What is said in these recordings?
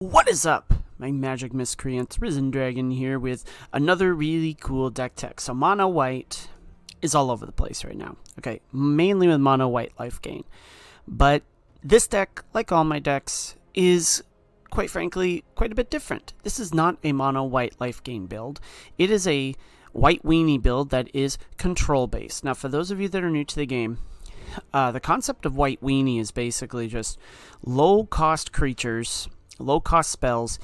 What is up, my magic miscreants? Risen Dragon here with another really cool deck tech. So mono white is all over the place right now. Okay, mainly with mono white life gain. But this deck, like all my decks, is quite frankly quite a bit different. This is not a mono white life gain build. It is a white weenie build that is control based. Now for those of you that are new to the game, the concept of white weenie is basically just low cost creatures, low cost spells,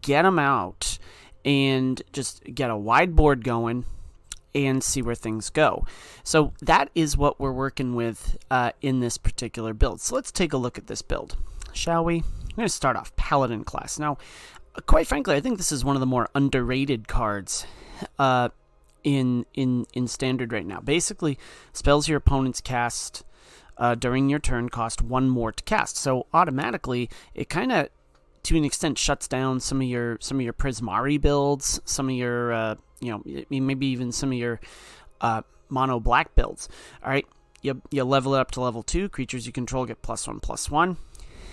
get them out, and just get a wide board going and see where things go. So that is what we're working with in this particular build. So let's take a look at this build, shall we? I'm going to start off Paladin class. Now, quite frankly, I think this is one of the more underrated cards in Standard right now. Basically, spells your opponents cast during your turn cost one more to cast. So automatically, it kind of, to an extent, shuts down some of your Prismari builds, some of your maybe even some of your mono black builds. All right, you level it up to level 2. Creatures you control get +1/+1,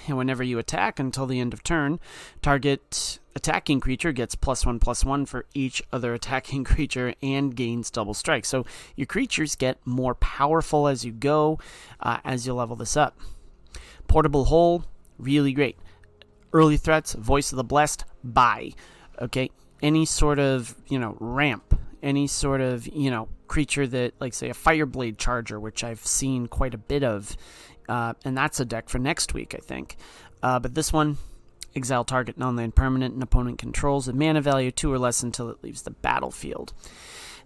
and whenever you attack until the end of turn, target attacking creature gets +1/+1 for each other attacking creature and gains double strike. So your creatures get more powerful as you go, as you level this up. Portable Hole, really great. Early threats, Voice of the Blessed, buy. Okay, any sort of, ramp, any sort of, creature that, like, say, a Fireblade Charger, which I've seen quite a bit of, and that's a deck for next week, I think. But this one, exile target non-land permanent and opponent controls with mana value 2 or less until it leaves the battlefield.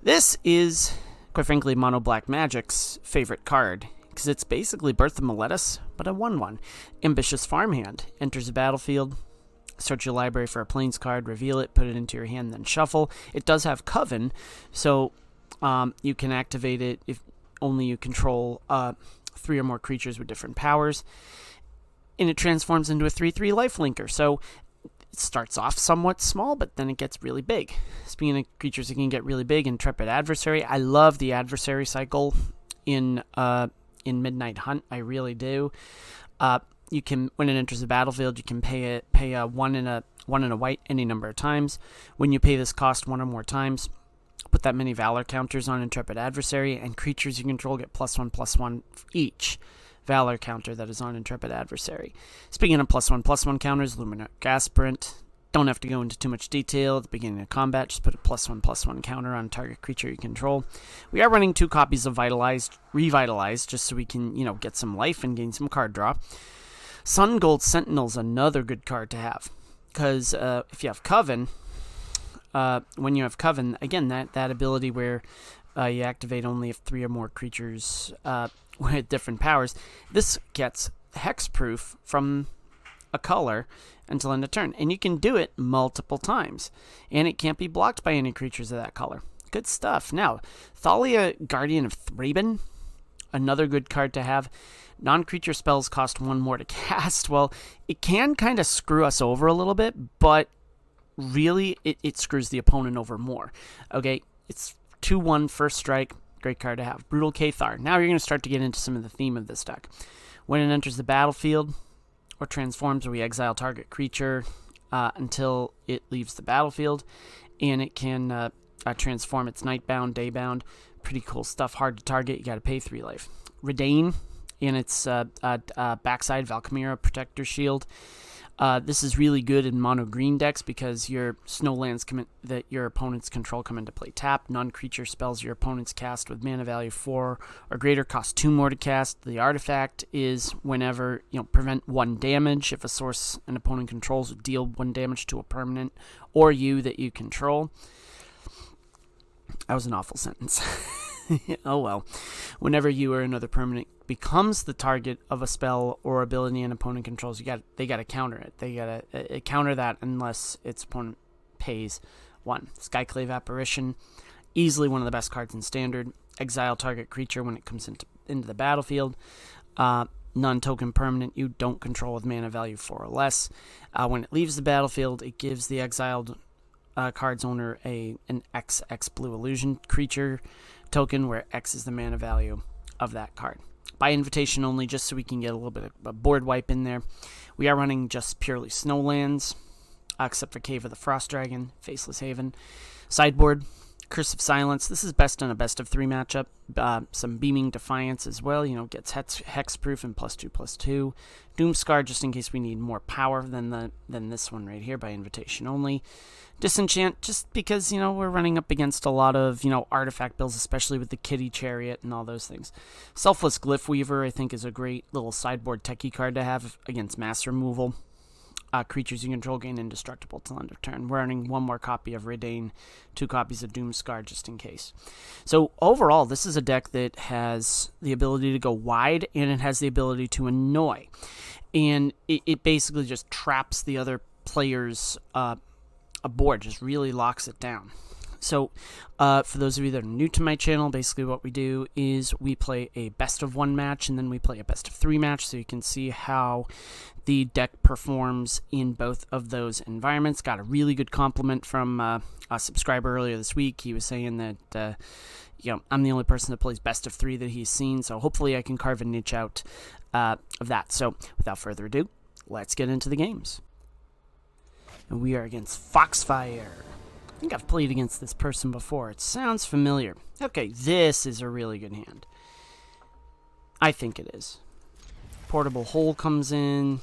This is, quite frankly, Mono Black Magic's favorite card, because it's basically Birth of Meletis, but a 1/1. Ambitious Farmhand. Enters the battlefield, search your library for a Plains card, reveal it, put it into your hand, then shuffle. It does have Coven, so you can activate it if only you control 3 or more creatures with different powers. And it transforms into a 3/3 lifelinker, so it starts off somewhat small, but then it gets really big. Speaking of creatures that can get really big, Intrepid Adversary. I love the Adversary cycle in Midnight Hunt. I really do. You can, when it enters the battlefield, you can pay a 1 and a white any number of times. When you pay this cost 1 or more times, put that many Valor counters on Intrepid Adversary, and creatures you control get +1/+1 for each Valor counter that is on Intrepid Adversary. Speaking of +1/+1 counters, Luminarch Aspirant. Don't have to go into too much detail at the beginning of combat. Just put a +1/+1 counter on target creature you control. We are running 2 copies of Revitalized, just so we can, get some life and gain some card draw. Sun Gold Sentinel's another good card to have, because if you have Coven, when you have Coven, again, that ability where you activate only if 3 or more creatures with different powers, this gets hexproof from a color until end of turn, and you can do it multiple times, and it can't be blocked by any creatures of that color. Good stuff. Now, Thalia, Guardian of Thraben, another good card to have. Non-creature spells cost 1 more to cast. Well, it can kind of screw us over a little bit, but really it screws the opponent over more. Okay, it's 2/1 first strike. Great card to have. Brutal Cathar. Now you're going to start to get into some of the theme of this deck. When it enters the battlefield or transforms, we exile target creature until it leaves the battlefield, and it can transform. It's nightbound, daybound. Pretty cool stuff. Hard to target. You got to pay 3 life. Redain in its backside, Valkyria Protector Shield. This is really good in mono green decks because your snowlands that your opponents control come into play tap. Non-creature spells your opponents cast with mana value 4 or greater cost 2 more to cast. The artifact is whenever, prevent 1 damage. If a source an opponent controls, deal 1 damage to a permanent or you that you control. That was an awful sentence. Oh well. Whenever you or another permanent becomes the target of a spell or ability an opponent controls, they got to counter it. They got to counter that unless its opponent pays 1. Skyclave Apparition, easily one of the best cards in Standard. Exile target creature when it comes into the battlefield. Non-token permanent you don't control with mana value 4 or less. When it leaves the battlefield, it gives the exiled card's owner an X blue illusion creature token, where X is the mana value of that card. by invitation only, just so we can get a little bit of a board wipe in there. We are running just purely Snowlands, except for Cave of the Frost Dragon, Faceless Haven. Sideboard, Curse of Silence. This is best in a best of 3 matchup. Some Beaming Defiance as well. Gets hexproof and +2/+2. Doomscar, just in case we need more power than this one right here by invitation only. Disenchant, just because, we're running up against a lot of, artifact builds, especially with the Kitty Chariot and all those things. Selfless Glyph Weaver, I think, is a great little sideboard techie card to have against mass removal. Creatures you control gain indestructible till end of turn. We're earning 1 more copy of Redain, 2 copies of Doomscar just in case. So overall, this is a deck that has the ability to go wide, and it has the ability to annoy. And it basically just traps the other player's board, just really locks it down. So for those of you that are new to my channel, basically what we do is we play a best of 1 match, and then we play a best of 3 match, so you can see how the deck performs in both of those environments. Got a really good compliment from a subscriber earlier this week. He was saying that I'm the only person that plays best of 3 that he's seen, so hopefully I can carve a niche out of that. So without further ado, let's get into the games. And we are against Foxfire. I think I've played against this person before. It sounds familiar. Okay, this is a really good hand. I think it is. Portable Hole comes in.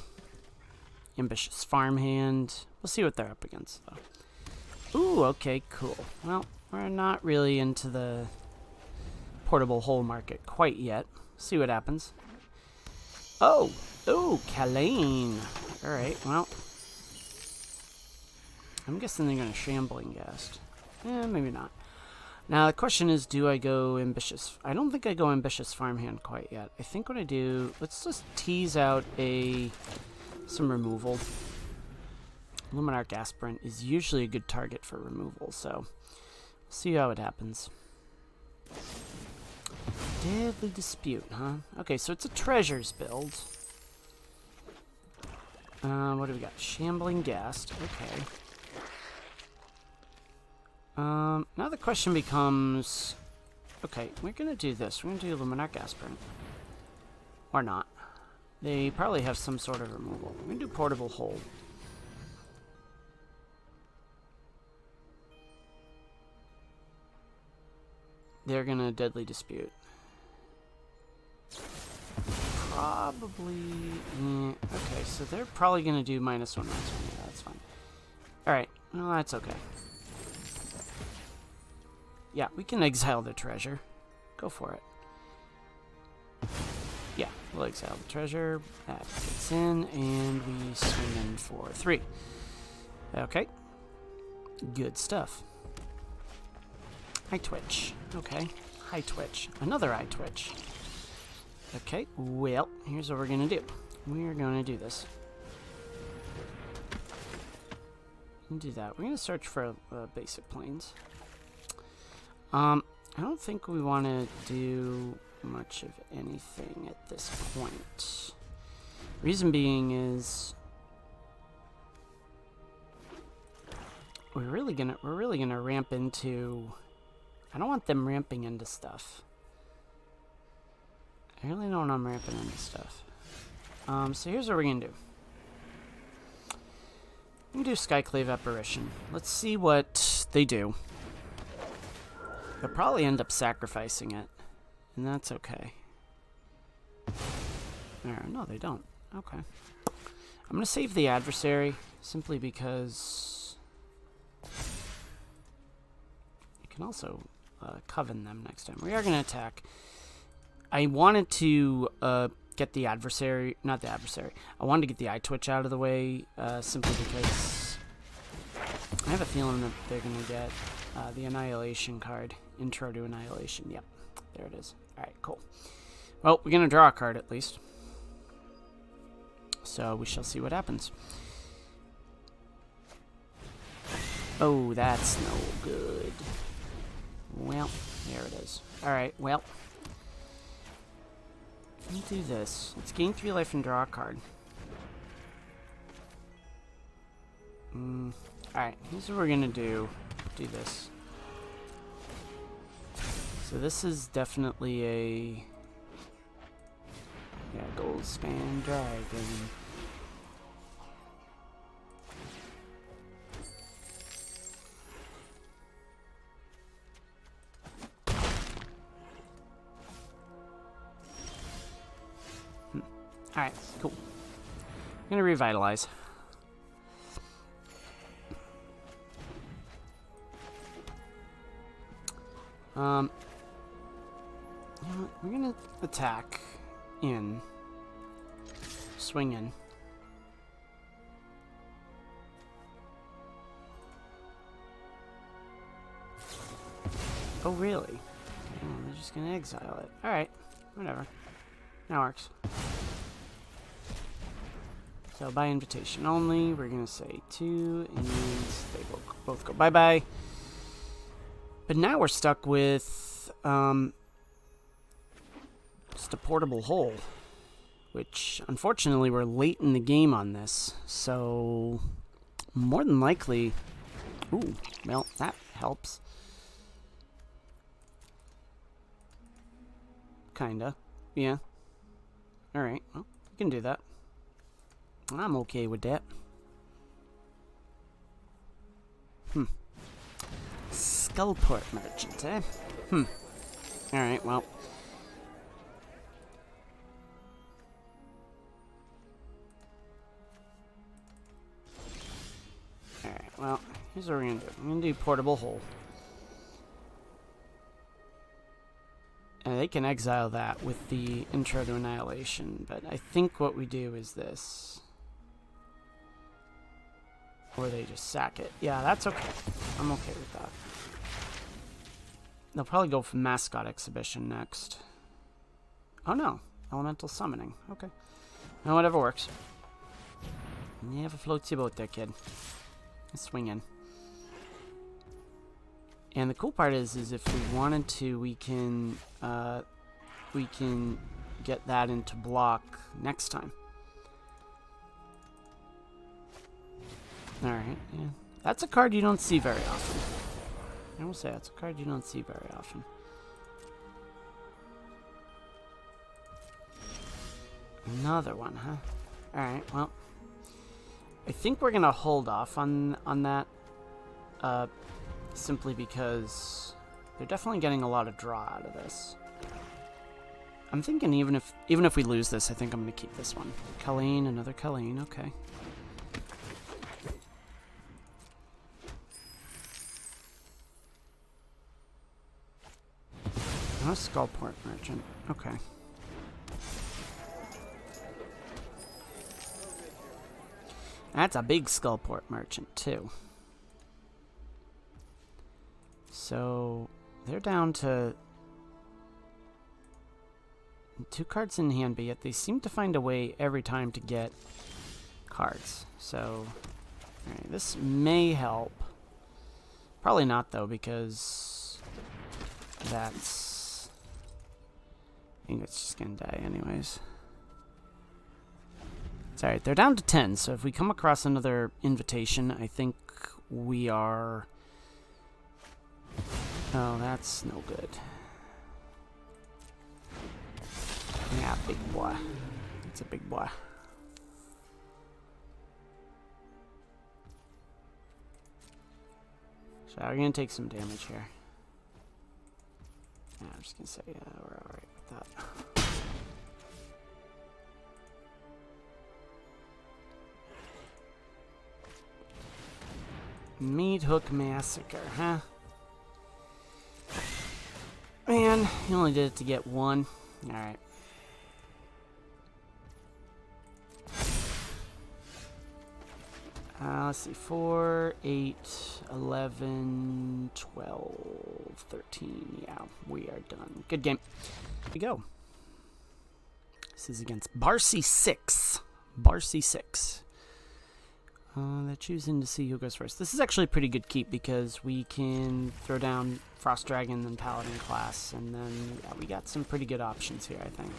Ambitious Farmhand. We'll see what they're up against, though. Ooh, okay, cool. Well, we're not really into the Portable Hole market quite yet. See what happens. Oh, Kalane. Alright, well. I'm guessing they're going to Shambling Ghast. Maybe not. Now, the question is, do I go Ambitious? I don't think I go Ambitious Farmhand quite yet. I think what I do, let's just tease out some removal. Luminarch Aspirant is usually a good target for removal, so see how it happens. Deadly Dispute, huh? Okay, so it's a treasures build. What do we got? Shambling Ghast. Okay. Now the question becomes, okay, we're going to do this. We're going to do Luminarch Aspirant. Or not. They probably have some sort of removal. We're going to do Portable Hole. They're going to Deadly Dispute. Probably, okay, so they're probably going to do -1/-1. Yeah, that's fine. Alright, well, that's okay. Yeah, we can exile the treasure. Go for it. Yeah, we'll exile the treasure. That gets in, and we swing in for 3. Okay. Good stuff. Eye Twitch. Okay. High Twitch. Another Eye Twitch. Okay, well, here's what we're going to do. We're going to do this. Do that. We're going to search for basic planes. I don't think we want to do much of anything at this point. Reason being is we're really gonna ramp into. I don't want them ramping into stuff. I really don't want them ramping into stuff. So here's what we're gonna do. I'm gonna do Skyclave Apparition. Let's see what they do. They'll probably end up sacrificing it, and that's okay. No, they don't. Okay. I'm going to save the adversary, simply because you can also coven them next time. We are going to attack. I wanted to get the adversary, not the adversary, I wanted to get the Eye Twitch out of the way, simply because I have a feeling that they're going to get the Annihilation card. Intro to Annihilation. Yep. There it is. Alright, cool. Well, we're going to draw a card at least. So we shall see what happens. Oh, that's no good. Well, there it is. Alright, well. Let's do this. Let's gain 3 life and draw a card. Alright, here's what we're going to do. Do this. So this is definitely a Goldspan Dragon. Alright, cool. I'm gonna revitalize. You know what? We're gonna attack in. Swing in. Oh, really? Oh, they're just gonna exile it. Alright, whatever. That works. So, by invitation only, we're gonna say 2, and they will both go bye-bye. But now we're stuck with, just a portable hole. Which, unfortunately, we're late in the game on this. So, more than likely... Ooh, well, that helps. Kinda. Yeah. Alright, well, we can do that. I'm okay with that. Skullport merchant, eh? Alright, well. Alright, well, here's what we're gonna do. I'm gonna do portable hole. And they can exile that with the intro to annihilation, but I think what we do is this. Or they just sack it. Yeah, that's okay. I'm okay with that. They'll probably go for mascot exhibition next. Oh no, elemental summoning. Okay. Now whatever works. Never floats your boat there, kid. Swing in. And the cool part is if we wanted to, we can get that into block next time. All right, yeah, that's a card you don't see very often. I will say that's a card you don't see very often. Another one, huh? All right, well, I think we're gonna hold off on that. Simply because they're definitely getting a lot of draw out of this. I'm thinking even if we lose this, I think I'm going to keep this one. Colleen, another Colleen, okay. Oh, a Skullport merchant, okay. That's a big Skullport merchant too. So, they're down to 2 cards in hand, but yet they seem to find a way every time to get cards. So, alright, this may help. Probably not, though, because that's... I think it's just gonna die anyways. It's alright, they're down to 10, so if we come across another invitation, I think we are... Oh, that's no good. Yeah, big boy. It's a big boy. So we're gonna take some damage here. Yeah, I'm just gonna say, yeah, we're alright with that. Meat Hook Massacre, huh? Man, you only did it to get 1. Alright. Let's see. 4, 8, 11, 12, 13. Yeah, we are done. Good game. Here we go. This is against Barcy 6. Barcy 6. They're choosing to see who goes first. This is actually a pretty good keep because we can throw down Frost Dragon and Paladin class, and then yeah, we got some pretty good options here, I think.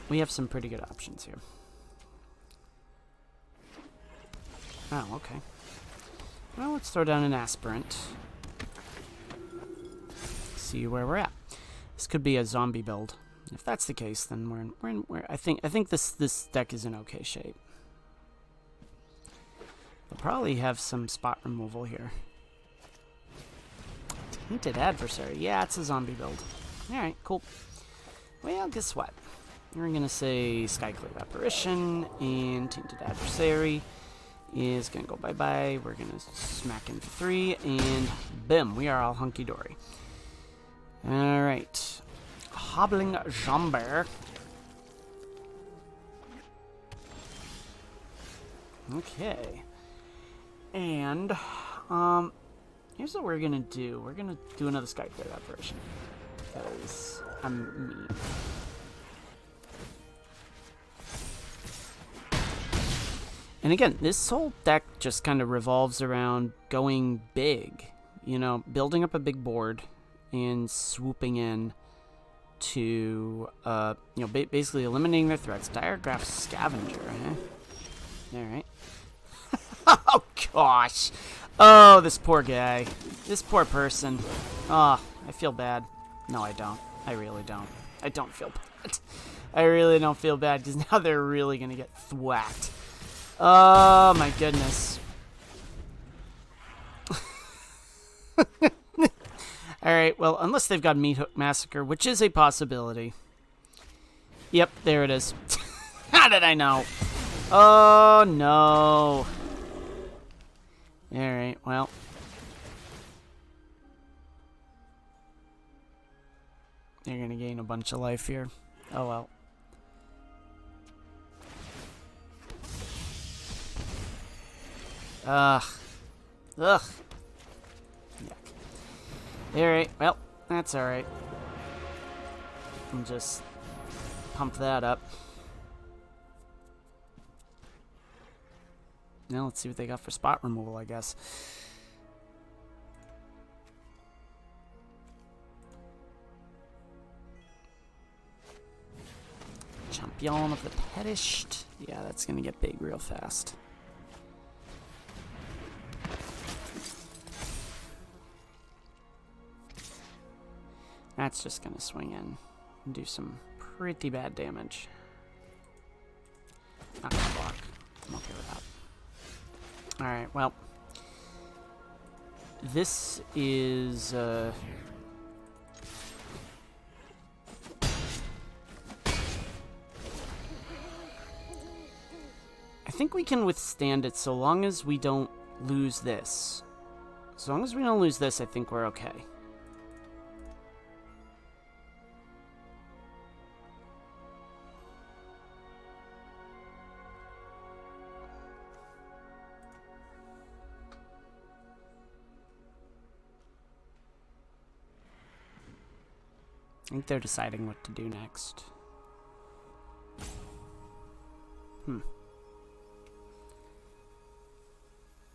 We have some pretty good options here. Oh, okay. Well, let's throw down an Aspirant. See where we're at. This could be a zombie build. If that's the case, then I think this deck is in okay shape. We'll probably have some spot removal here. Tainted Adversary. Yeah, it's a zombie build. Alright, cool. Well, guess what? We're going to say Skyclave Apparition, and Tainted Adversary is going to go bye-bye. We're going to smack in 3, and boom, we are all hunky-dory. Alright. Hobbling Jambert. Okay. And, here's what we're going to do. We're going to do another Skyclave Apparition. Because I'm me. And again, this whole deck just kind of revolves around going big. You know, building up a big board and swooping in to, you know, basically eliminating their threats. Diregraph Scavenger, eh? Alright. Oh, gosh. Oh, this poor guy. This poor person. Oh, I feel bad. No, I don't. I really don't. I don't feel bad. I really don't feel bad, because now they're really going to get thwacked. Oh, my goodness. Alright, well, unless they've got Meat Hook Massacre, which is a possibility. Yep, there it is. How did I know? Oh, no. Alright, well. You're going to gain a bunch of life here. Oh, well. Ugh. Yuck. Alright, well, that's alright. And just pump that up. Now let's see what they got for spot removal, I guess. Champion of the Perished. Yeah, that's gonna get big real fast. That's just gonna swing in and do some pretty bad damage. Not gonna block. I'm okay with that. Alright, well. This is, I think we can withstand it so long as we don't lose this. As long as we don't lose this, I think we're okay. I think they're deciding what to do next.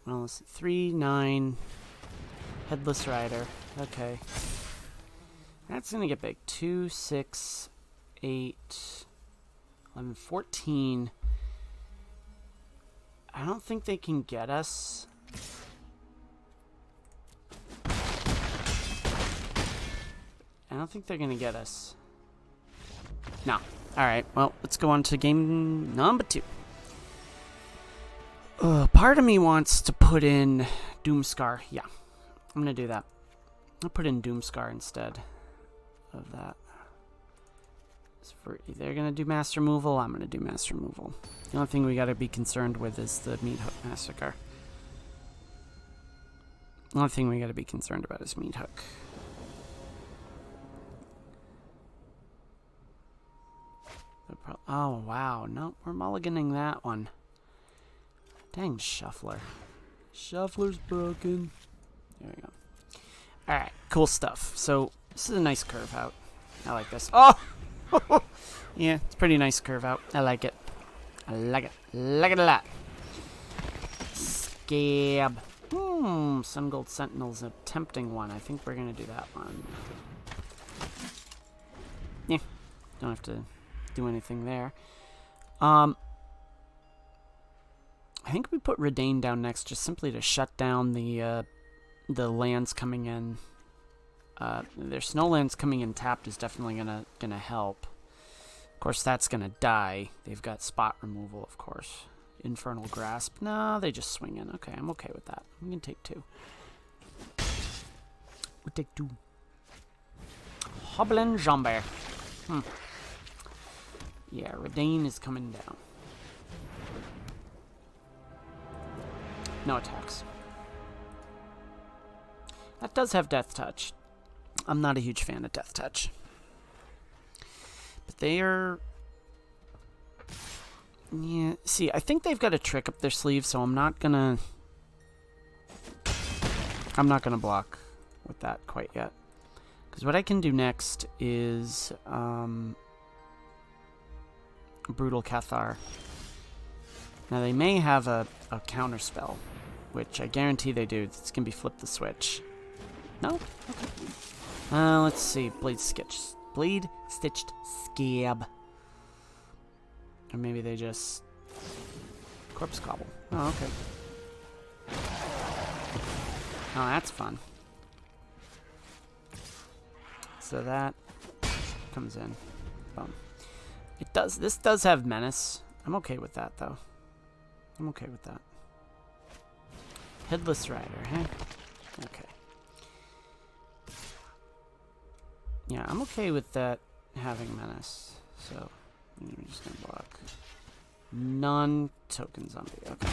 Well, let's see. 3, 9. Headless Rider. Okay. That's gonna get big. 2, 6, 8, 11, 14. I don't think they can get us. I don't think they're gonna get us. No. Alright, well, let's go on to game number 2. Part of me wants to put in Doomscar. Yeah, I'm gonna do that. I'll put in Doomscar instead of that. They're gonna do mass removal, I'm gonna do mass removal. The only thing we gotta be concerned with is the Meat Hook Massacre. The only thing we gotta be concerned about is Meat Hook. Oh, wow. No, we're mulliganing that one. Dang, Shuffler. Shuffler's broken. There we go. Alright, cool stuff. So, this is a nice curve out. I like this. Oh! Yeah, it's a pretty nice curve out. I like it. I like it. Like it a lot. Scab. Sun Gold Sentinel's a tempting one. I think we're going to do that one. Yeah, don't have to do anything there. I think we put Redain down next just simply to shut down the lands coming in. Their snow lands coming in tapped is definitely gonna help. Of course, that's gonna die. They've got spot removal, of course. Infernal Grasp. No, they just swing in. Okay, I'm okay with that. We can take 2. We'll take 2. Hoblin Jambert. Yeah, Redane is coming down. No attacks. That does have Death Touch. I'm not a huge fan of Death Touch. But they are... Yeah, see, I think they've got a trick up their sleeve, so I'm not gonna block with that quite yet. Because what I can do next is Brutal Cathar. Now they may have a counter spell, which I guarantee they do. It's gonna be Flip the Switch. No? Okay. Let's see. Blade Stitched Scab. Or maybe they just Corpse Cobble. Oh, okay. Oh, that's fun. So that comes in. Boom. It does. This does have Menace. I'm okay with that, though. I'm okay with that. Headless Rider, huh? Okay. Yeah, I'm okay with that having Menace. So, I'm just gonna block. Non-token zombie. Okay.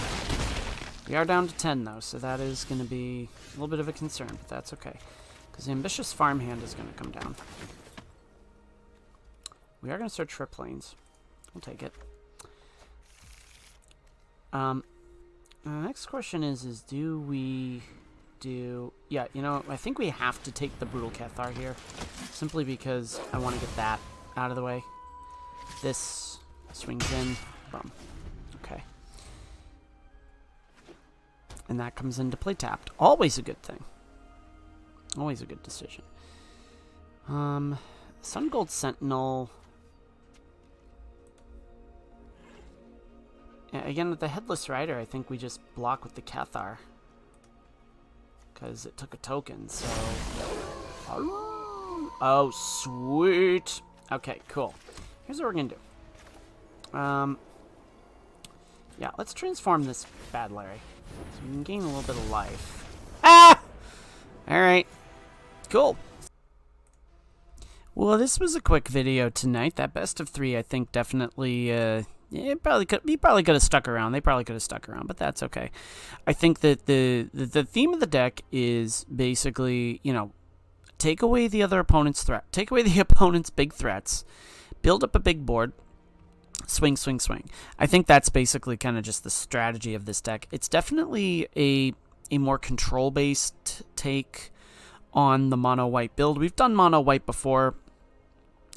We are down to 10, though, so that is going to be a little bit of a concern, but that's okay. Because Ambitious Farmhand is going to come down. We are going to search for planes. We'll take it. The next question is do we do... Yeah, you know, I think we have to take the Brutal Cathar here. Simply because I want to get that out of the way. This swings in. Boom. Okay. And that comes into play tapped. Always a good thing. Always a good decision. Sun Gold Sentinel. Yeah, again, with the Headless Rider, I think we just block with the Cathar. Because it took a token, so... Oh, sweet! Okay, cool. Here's what we're going to do. Yeah, let's transform this Bad Larry. So we can gain a little bit of life. Ah! Alright. Cool. Well, this was a quick video tonight. That best of 3, I think, definitely... he probably could have stuck around. They probably could have stuck around, but that's okay. I think that the theme of the deck is basically, you know, take away the other opponent's threat. Take away the opponent's big threats. Build up a big board. Swing, swing, swing. I think that's basically kind of just the strategy of this deck. It's definitely a more control-based take on the mono-white build. We've done mono-white before,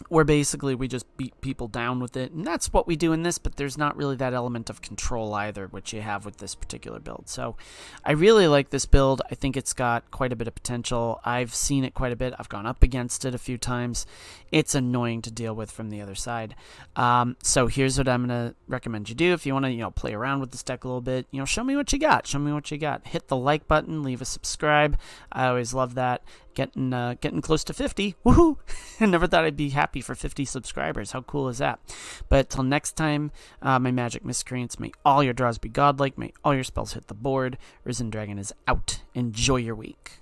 where basically we just beat people down with it, and that's what we do in this, but there's not really that element of control either, which you have with this particular build. So I really like this build. I think it's got quite a bit of potential. I've seen it quite a bit. I've gone up against it a few times. It's annoying to deal with from the other side. So here's what I'm going to recommend you do. If you want to, you know, play around with this deck a little bit, you know, show me what you got. Show me what you got. Hit the like button, leave a subscribe. I always love that. Getting close to 50. Woohoo! I never thought I'd be happy for 50 subscribers. How cool is that? But till next time, my magic miscreants, may all your draws be godlike. May all your spells hit the board. Risen Dragon is out. Enjoy your week.